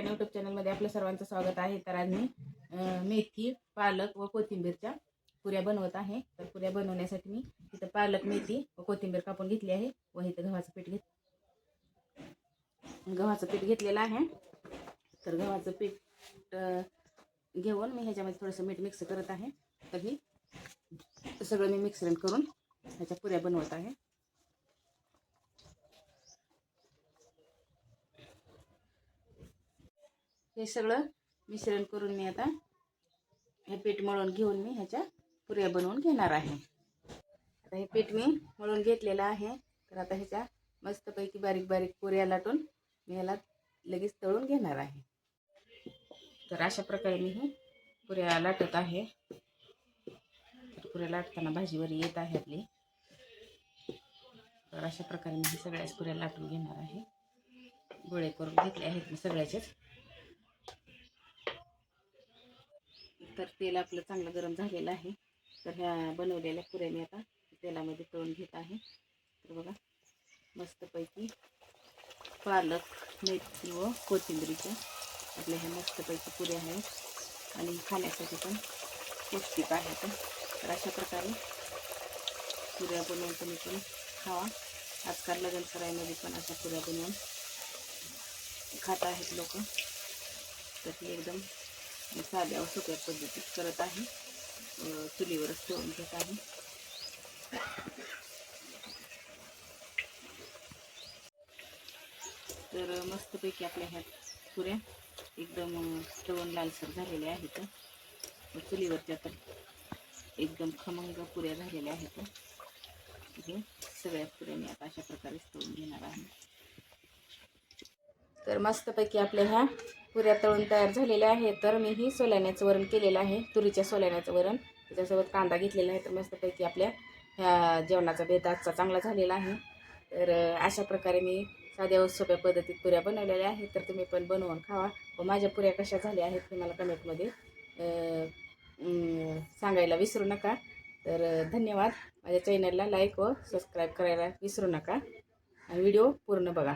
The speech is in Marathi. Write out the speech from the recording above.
किचन यूट्यूब चॅनलमध्ये आपल्या सर्वांचं स्वागत आहे. तर आज मी मेथी, पालक व कोथिंबीरच्या पुऱ्या बनवत आहे. तर पुऱ्या बनवण्यासाठी मी इथं पालक, मेथी व कोथिंबीर कापून घेतली आहे व इथं गव्हाचं पीठ घेतलेलं आहे. तर गव्हाचं पीठ घेऊन मी ह्याच्यामध्ये थोडंसं मीठ मिक्स करत आहे. तर ही सगळं मी मिक्सर करून ह्याच्या पुऱ्या बनवत आहे. हे सगळं मिश्रण करून मी आता हे पीठ मळून घेऊन मी ह्याच्या पुऱ्या बनवून घेणार आहे. आता हे पीठ मी मळून घेतलेलं आहे. तर आता ह्याच्या मस्तपैकी बारीक बारीक पुऱ्या लाटून मी ह्याला लगेच तळून घेणार आहे. तर अशा प्रकारे मी ही पुऱ्या लाटत आहे. तर पुऱ्या लाटताना भाजीवर येत आहे आपली. तर अशा प्रकारे मी सगळ्याच पुऱ्या लाटून घेणार आहे. गोळे करून घेतले आहेत मी सगळ्याचेच. तर तेल आपलं चांगलं गरम झालेलं आहे. तर ह्या बनवलेल्या पुऱ्या मी आता तेलामध्ये तळून घेत आहे. तर बघा मस्तपैकी पालक, मेथी व कोथिंबीरीच्या आपल्या ह्या मस्तपैकी पुऱ्या आहेत आणि खाण्यासाठी पण पौष्टिक आहेत. तर अशा प्रकारे पुऱ्या बनवून तुम्ही पण खावा. आजकाल लग्न सराईमध्ये पण अशा पुऱ्या बनवून खात आहेत लोक. तर हे एकदम साध्या व सोप्या पद्धतीत करत आहे. चुलीवरच तळून घेत आहे. तर मस्तपैकी आपल्या ह्या पुऱ्या एकदम तळून लालसर झालेल्या आहेत. चुलीवरच्या तर एकदम खमंग पुऱ्या झालेल्या आहेत. हे सगळ्या पुऱ्या मी आता अशा प्रकारे तळून घेणार आहे. तर मस्तपैकी आपल्या ह्या पुऱ्या तळून तयार झालेल्या आहेत. तर मी ही सोलाण्याचं वरण केलेलं आहे, तुरीच्या सोलाण्याचं वरण. त्याच्यासोबत कांदा घेतलेला आहे. तर मस्तपैकी आपल्या ह्या जेवणाचा बेत आजचा चांगला झालेला आहे. तर अशा प्रकारे मी साध्या व सोप्या पद्धतीत पुऱ्या बनवलेल्या आहेत. तर तुम्ही पण बनवून खावा व माझ्या पुऱ्या कशा झाल्या आहेत ते मला कमेंटमध्ये सांगायला विसरू नका. तर धन्यवाद. माझ्या चॅनलला लाईक व सबस्क्राईब करायला विसरू नका. व्हिडिओ पूर्ण बघा.